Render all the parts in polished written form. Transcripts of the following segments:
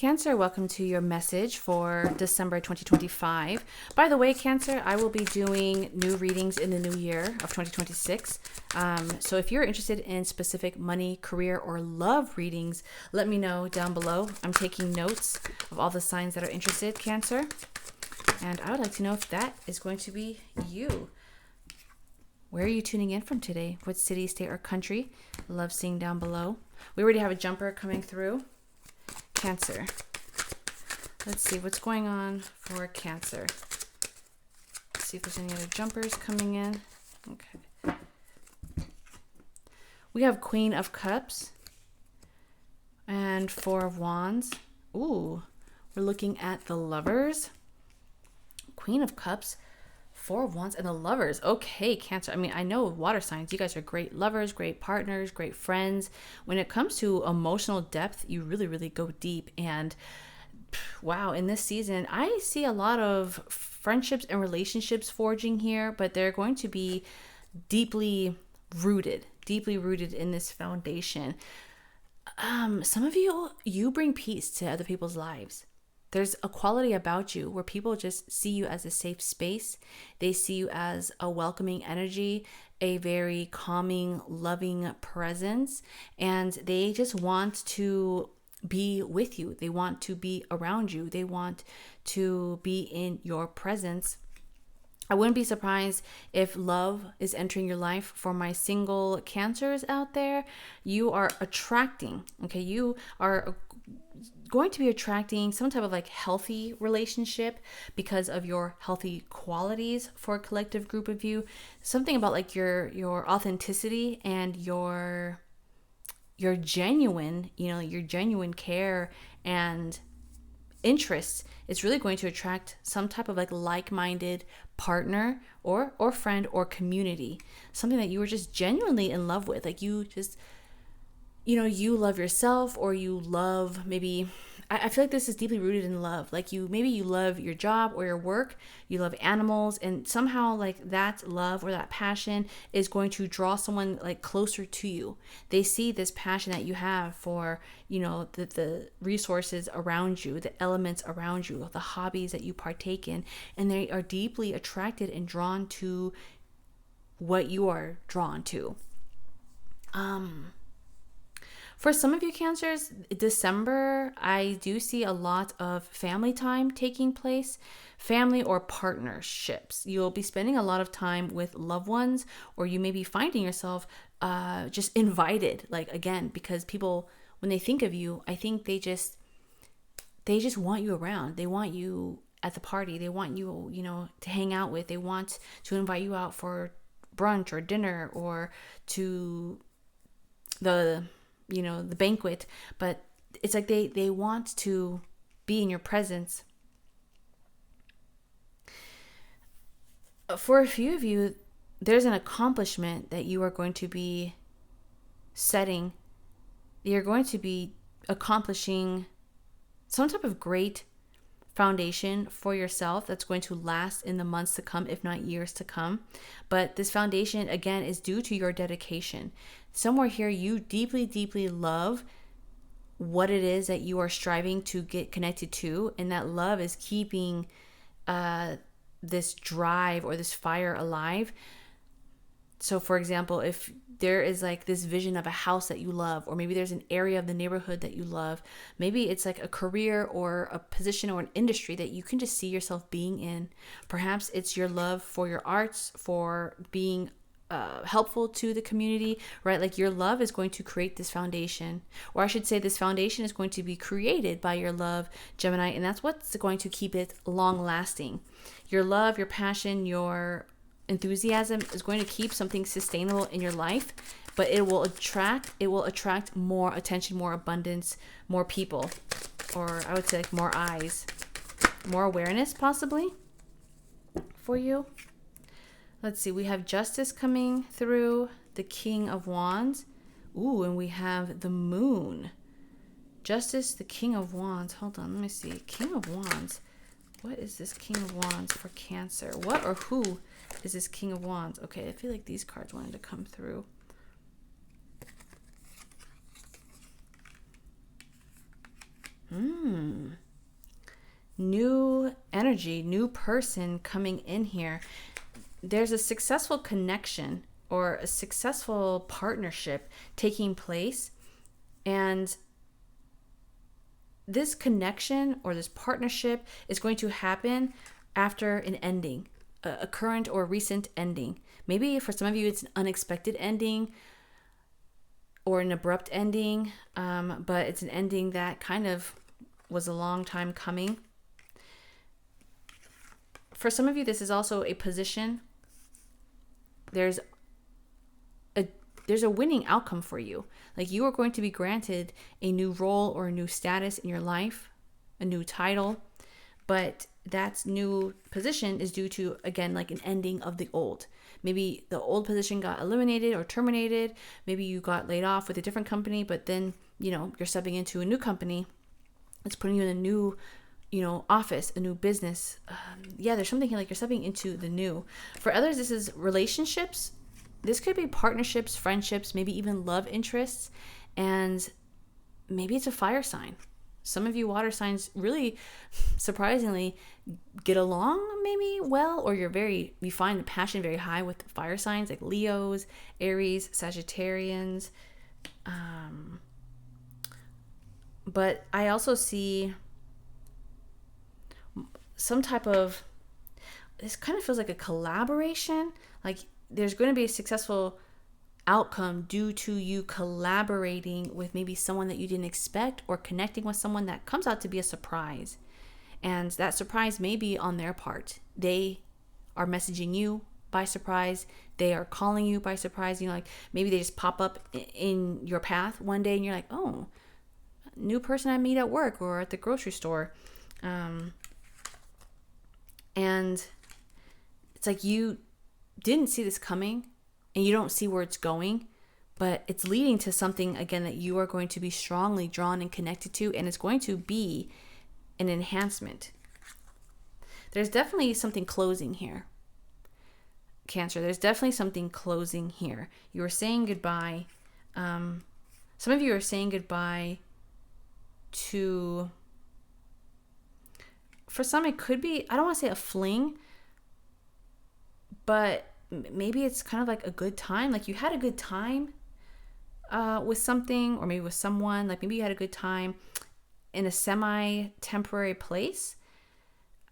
Cancer, welcome to your message for December 2025. By the way, Cancer, I will be doing new readings in the new year of 2026. So if you're interested in specific money, career, or love readings, let me know down below. I'm taking notes of all the signs that are interested, Cancer. And I would like to know if that is going to be you. Where are you tuning in from today? What city, state, or country? Love seeing down below. We already have a jumper coming through. Cancer. Let's see what's going on for Cancer. Let's see if there's any other jumpers coming in. Okay. We have Queen of Cups and Four of Wands. Ooh, we're looking at the Lovers. Queen of Cups, Four of Wands, and the Lovers. Okay, Cancer. I mean, I know water signs, you guys are great lovers, great partners, great friends. When it comes to emotional depth, you really, really go deep. And wow, in this season, I see a lot of friendships and relationships forging here, but they're going to be deeply rooted in this foundation. Some of you bring peace to other people's lives. There's a quality about you where people just see you as a safe space. They see you as a welcoming energy, a very calming, loving presence, and they just want to be with you. They want to be around you. They want to be in your presence. I wouldn't be surprised if love is entering your life. For my single Cancers out there, you are attracting, okay? You are going to be attracting some type of like healthy relationship because of your healthy qualities for a collective group of you. Something about like your authenticity and your genuine, your genuine care and interests is really going to attract some type of like-minded partner or friend or community. Something that you were just genuinely in love with. Like you just, you love yourself, or you love maybe, I feel like this is deeply rooted in love. Like you love your job or your work, you love animals, and somehow like that love or that passion is going to draw someone like closer to you. They see this passion that you have for, the resources around you, the elements around you, the hobbies that you partake in, and they are deeply attracted and drawn to what you are drawn to. For some of you Cancers, December, I do see a lot of family time taking place, family or partnerships. You'll be spending a lot of time with loved ones, or you may be finding yourself just invited, like again, because people, when they think of you, I think they just want you around. They want you at the party. They want you, to hang out with. They want to invite you out for brunch or dinner or to the banquet, but it's like they want to be in your presence. For a few of you, there's an accomplishment that you are going to be setting. You're going to be accomplishing some type of great foundation for yourself that's going to last in the months to come, if not years to come. But this foundation, again, is due to your dedication. Somewhere here, you deeply, deeply love what it is that you are striving to get connected to, and that love is keeping this drive or this fire alive. So for example, if there is like this vision of a house that you love, or maybe there's an area of the neighborhood that you love, maybe it's like a career or a position or an industry that you can just see yourself being in. Perhaps it's your love for your arts, for being helpful to the community, right? Like your love is going to create this foundation, or I should say this foundation is going to be created by your love, Gemini, and that's what's going to keep it long lasting. Your love, your passion, your enthusiasm is going to keep something sustainable in your life, but it will attract more attention, more abundance, more people, or I would say like more eyes, more awareness possibly for you. Let's see, we have Justice coming through, the King of Wands. Ooh, and we have the Moon. Justice, the King of Wands. Hold on, let me see. King of Wands. What is this King of Wands for Cancer? What or who is this King of Wands? Okay, I feel like these cards wanted to come through. new energy, new person coming in here. There's a successful connection or a successful partnership taking place. And this connection or this partnership is going to happen after an ending, a current or recent ending. Maybe for some of you, it's an unexpected ending or an abrupt ending, but it's an ending that kind of was a long time coming. For some of you, this is also a position. There's a winning outcome for you. Like you are going to be granted a new role or a new status in your life, a new title, but that new position is due to, again, like an ending of the old. Maybe the old position got eliminated or terminated. Maybe you got laid off with a different company, but then, you're stepping into a new company. It's putting you in a new, office, a new business. There's something here like you're stepping into the new. For others, this is relationships. This could be partnerships, friendships, maybe even love interests. And maybe it's a fire sign. Some of you water signs really surprisingly get along maybe well, or you find the passion very high with fire signs like Leos, Aries, Sagittarians. But I also see some type of, this kind of feels like a collaboration. Like there's going to be a successful outcome due to you collaborating with maybe someone that you didn't expect, or connecting with someone that comes out to be a surprise. And that surprise may be on their part. They are messaging you by surprise. They are calling you by surprise. Like maybe they just pop up in your path one day and you're like, oh, new person I meet at work or at the grocery store. And it's like you didn't see this coming and you don't see where it's going, but it's leading to something, again, that you are going to be strongly drawn and connected to, and it's going to be an enhancement. There's definitely something closing here. Cancer, there's definitely something closing here. You are saying goodbye. Some of you are saying goodbye to, for some it could be, I don't want to say a fling, but maybe it's kind of like a good time. Like you had a good time with something, or maybe with someone. Like maybe you had a good time in a semi-temporary place.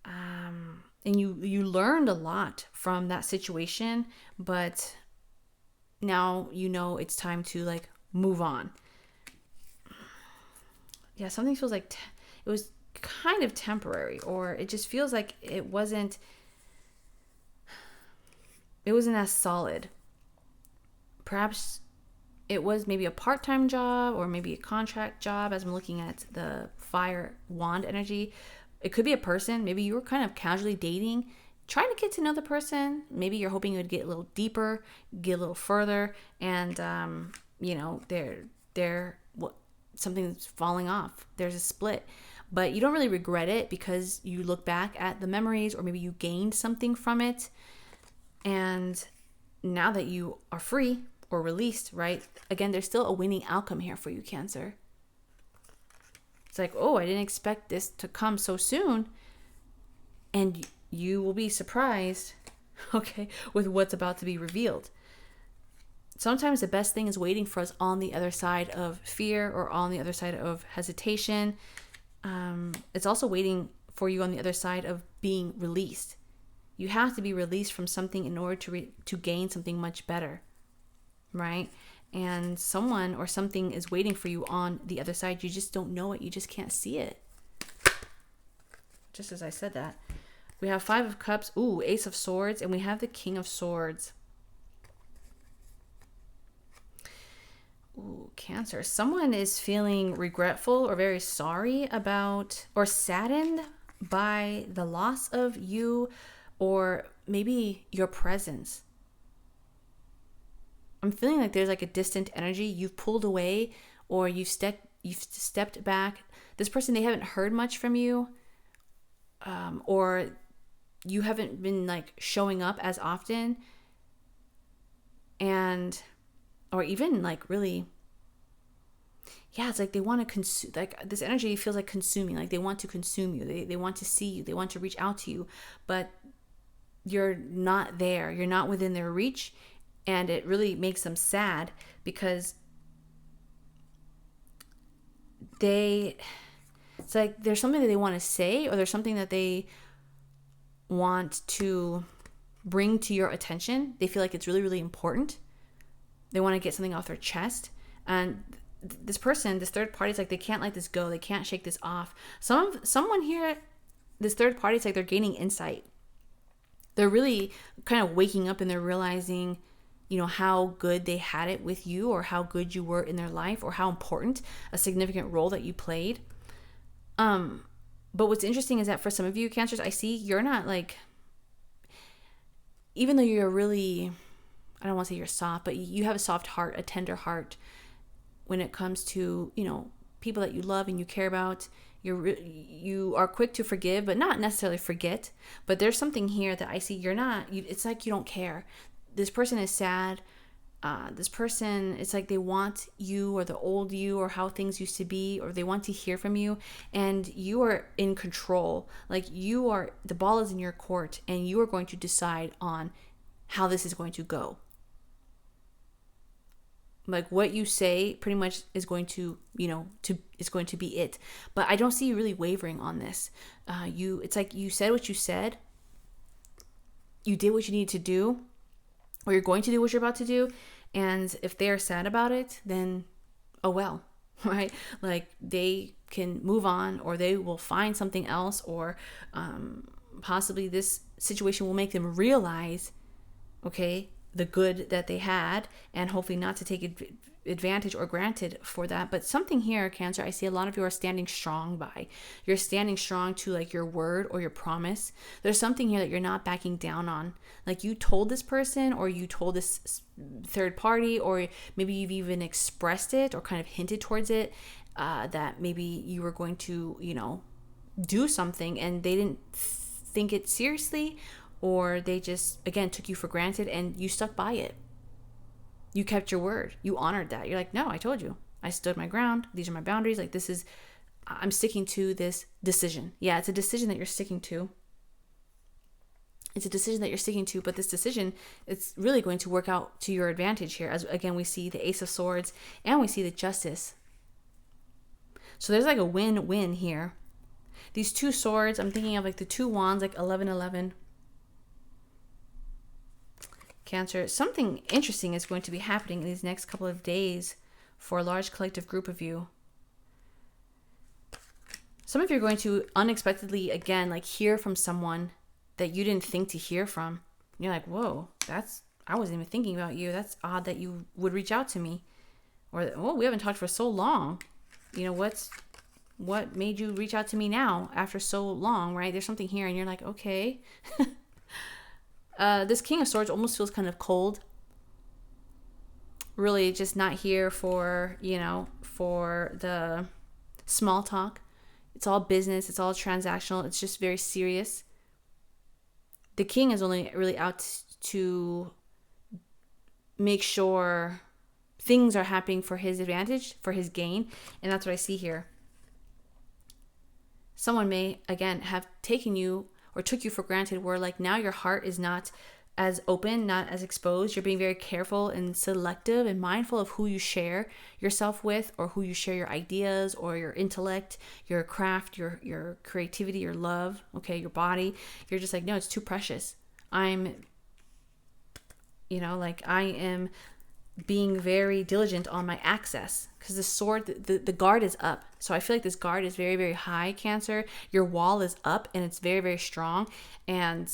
And you learned a lot from that situation, but now it's time to like move on. Yeah, something feels like it was kind of temporary, or it just feels like it wasn't as solid. Perhaps it was maybe a part-time job or maybe a contract job, as I'm looking at the fire wand energy. It could be a person. Maybe you were kind of casually dating, trying to get to know the person. Maybe you're hoping it would get a little deeper, get a little further, and something's falling off. There's a split. But you don't really regret it because you look back at the memories, or maybe you gained something from it. And now that you are free or released, right? Again, there's still a winning outcome here for you, Cancer. It's like, oh, I didn't expect this to come so soon. And you will be surprised, okay, with what's about to be revealed. Sometimes the best thing is waiting for us on the other side of fear, or on the other side of hesitation. It's also waiting for you on the other side of being released. You have to be released from something in order to gain something much better, right? And someone or something is waiting for you on the other side. You just don't know it. You just can't see it. Just as I said that. We have 5 of Cups, Ace of Swords, and we have the King of Swords. Cancer. Someone is feeling regretful or very sorry about, or saddened by the loss of you, or maybe your presence. I'm feeling like there's like a distant energy. You've pulled away, or you've stepped back. This person, they haven't heard much from you, or you haven't been like showing up as often, or even like really, yeah, it's like they want to consume, like this energy feels like consuming, like they want to consume you. They want to see you. They want to reach out to you, but you're not there. You're not within their reach. And it really makes them sad because it's like there's something that they want to say, or there's something that they want to bring to your attention. They feel like it's really, really important. They want to get something off their chest. And this person, this third party, is like they can't let this go. They can't shake this off. Someone here, this third party, it's like they're gaining insight. They're really kind of waking up and they're realizing, how good they had it with you, or how good you were in their life, or how important a significant role that you played. But what's interesting is that for some of you Cancers, I see you're not like, even though you're really, I don't want to say you're soft, but you have a soft heart, a tender heart when it comes to, people that you love and you care about. You are quick to forgive, but not necessarily forget. But there's something here that I see you're not, it's like you don't care. This person is sad. This person, it's like they want you, or the old you, or how things used to be, or they want to hear from you, and you are in control. Like the ball is in your court, and you are going to decide on how this is going to go. Like what you say pretty much is going to, is going to be it. But I don't see you really wavering on this. It's like you said what you said. You did what you needed to do, or you're going to do what you're about to do. And if they're sad about it, then oh well, right? Like they can move on, or they will find something else, or possibly this situation will make them realize, okay, the good that they had, and hopefully not to take advantage or granted for that. But something here, Cancer, I see a lot of you are standing strong by. You're standing strong to like your word or your promise. There's something here that you're not backing down on. Like you told this person, or you told this third party, or maybe you've even expressed it or kind of hinted towards it, that maybe you were going to, do something, and they didn't think it seriously, or they just, again, took you for granted, and you stuck by it. You kept your word. You honored that. You're like, no, I told you. I stood my ground. These are my boundaries. Like I'm sticking to this decision. Yeah, it's a decision that you're sticking to. It's a decision that you're sticking to, but this decision, it's really going to work out to your advantage here. As again, we see the Ace of Swords and we see the Justice. So there's like a win-win here. These two swords, I'm thinking of like the two wands, like 11-11. Cancer, something interesting is going to be happening in these next couple of days for a large collective group of you. Some of you are going to unexpectedly, again, like hear from someone that you didn't think to hear from. You're like, whoa, I wasn't even thinking about you. That's odd that you would reach out to me. Or, oh, we haven't talked for so long. What made you reach out to me now after so long, right? There's something here and you're like, okay. This King of Swords almost feels kind of cold. Really just not here for, for the small talk. It's all business. It's all transactional. It's just very serious. The King is only really out to make sure things are happening for his advantage, for his gain. And that's what I see here. Someone may, again, have taken you or took you for granted, where like now your heart is not as open, not as exposed. You're being very careful and selective and mindful of who you share yourself with, or who you share your ideas or your intellect, your craft, your creativity, your love, okay, your body. You're just like, no, it's too precious. I am being very diligent on my access, because the sword, the guard is up. So I feel like this guard is very, very high, Cancer. Your wall is up and it's very, very strong, and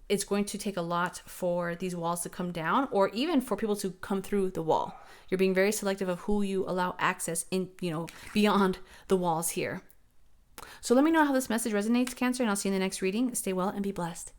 it's going to take a lot for these walls to come down, or even for people to come through the wall. You're being very selective of who you allow access in, beyond the walls here. So let me know how this message resonates, Cancer, and I'll see you in the next reading. Stay well and be blessed.